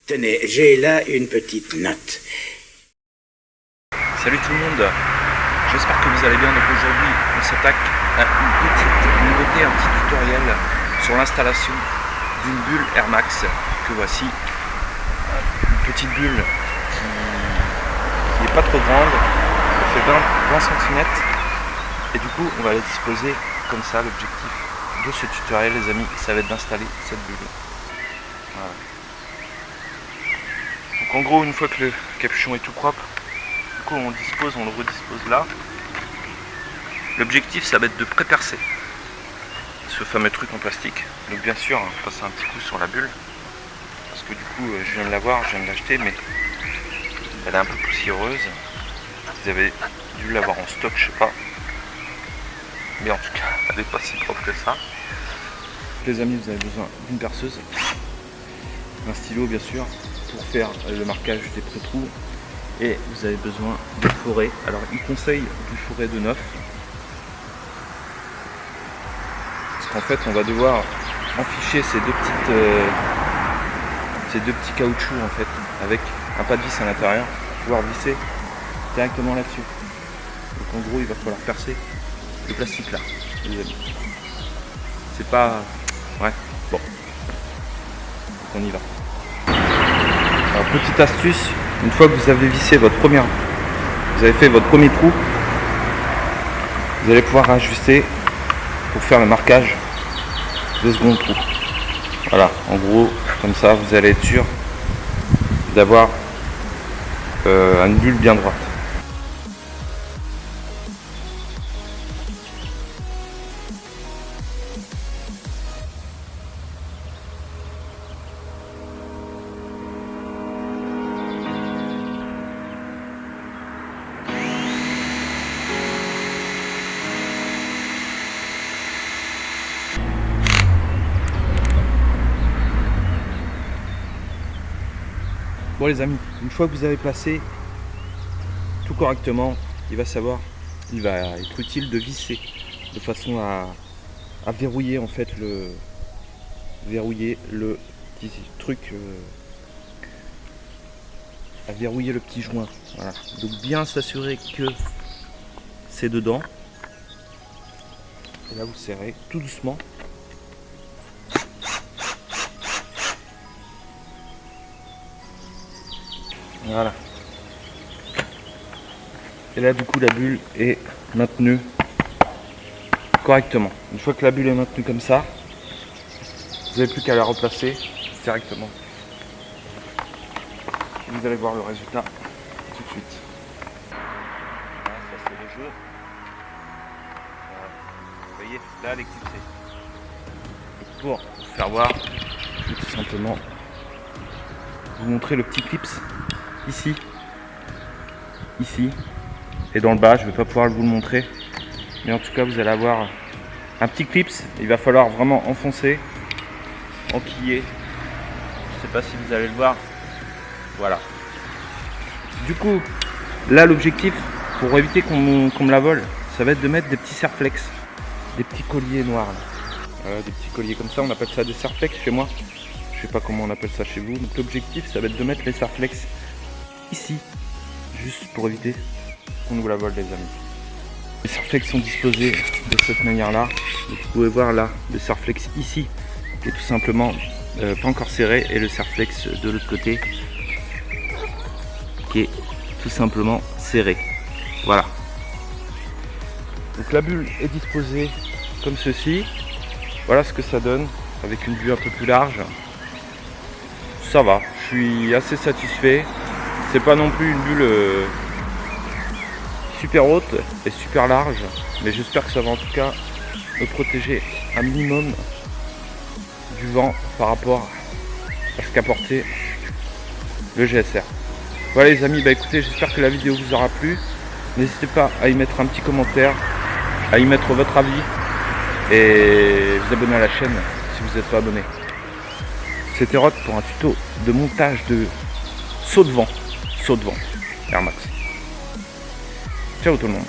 Tenez, j'ai là une petite note. Salut tout le monde, j'espère que vous allez bien. Donc aujourd'hui on s'attaque à une petite nouveauté, un petit tutoriel sur l'installation d'une bulle Air Max que voici. Une petite bulle qui n'est pas trop grande, elle fait 20 cm et du coup on va la disposer comme ça. L'objectif de ce tutoriel les amis, ça va être d'installer cette bulle. Voilà. Donc en gros, une fois que le capuchon est tout propre, du coup on le redispose là. L'objectif ça va être de pré-percer ce fameux truc en plastique. Donc bien sûr, passer un petit coup sur la bulle, parce que du coup je viens de l'avoir, je viens de l'acheter, mais elle est un peu poussiéreuse. Vous avez dû l'avoir en stock, je sais pas. Mais en tout cas, elle n'est pas si propre que ça. Les amis, vous avez besoin d'une perceuse, d'un stylo bien sûr, pour faire le marquage des pré-trous. Et vous avez besoin de fourré. Alors il conseille du fourré de 9. Parce qu'en fait on va devoir enficher ces deux petits caoutchoucs en fait, avec un pas de vis à l'intérieur, pour pouvoir visser directement là-dessus. Donc en gros il va falloir percer le plastique là. C'est pas... Ouais, bon. Donc on y va. Alors petite astuce, une fois que vous avez vissé vous avez fait votre premier trou, vous allez pouvoir ajuster pour faire le marquage de second trou. Voilà, en gros, comme ça vous allez être sûr d'avoir une bulle bien droite. Bon les amis, une fois que vous avez placé tout correctement, il va être utile de visser de façon à verrouiller en fait le petit truc, à verrouiller le petit joint. Voilà. Donc bien s'assurer que c'est dedans. Et là vous serrez tout doucement. Voilà. Et là du coup la bulle est maintenue correctement. Une fois que la bulle est maintenue comme ça, vous n'avez plus qu'à la replacer directement. Et vous allez voir le résultat tout de suite. Voilà, ça c'est le jeu. Voilà. Vous voyez, là elle est clipsée. Pour vous faire voir, je vais tout simplement vous montrer le petit clips. Ici et dans le bas, je ne vais pas pouvoir vous le montrer, mais en tout cas vous allez avoir un petit clips. Il va falloir vraiment enfoncer, enquiller. Je ne sais pas si vous allez le voir. Voilà. Du coup, là l'objectif pour éviter qu'on me la vole, ça va être de mettre des petits serflex, des petits colliers noirs. Voilà, des petits colliers comme ça, on appelle ça des serflex chez moi. Je sais pas comment on appelle ça chez vous. Donc l'objectif ça va être de mettre les serflex ici, juste pour éviter qu'on nous la vole les amis. Les serflex sont disposés de cette manière là. Vous pouvez voir là le serflex ici qui est tout simplement pas encore serré, et le serflex de l'autre côté qui est tout simplement serré. Voilà. Donc la bulle est disposée comme ceci. Voilà ce que ça donne avec une bulle un peu plus large. Ça va, je suis assez satisfait. C'est pas non plus une bulle super haute et super large, mais j'espère que ça va en tout cas me protéger un minimum du vent par rapport à ce qu'apportait le GSR. Voilà les amis, bah écoutez, j'espère que la vidéo vous aura plu. N'hésitez pas à y mettre un petit commentaire, à y mettre votre avis et vous abonner à la chaîne si vous n'êtes pas abonné. C'était Rod pour un tuto de montage de saut de vent Air Max. Ciao tout le monde.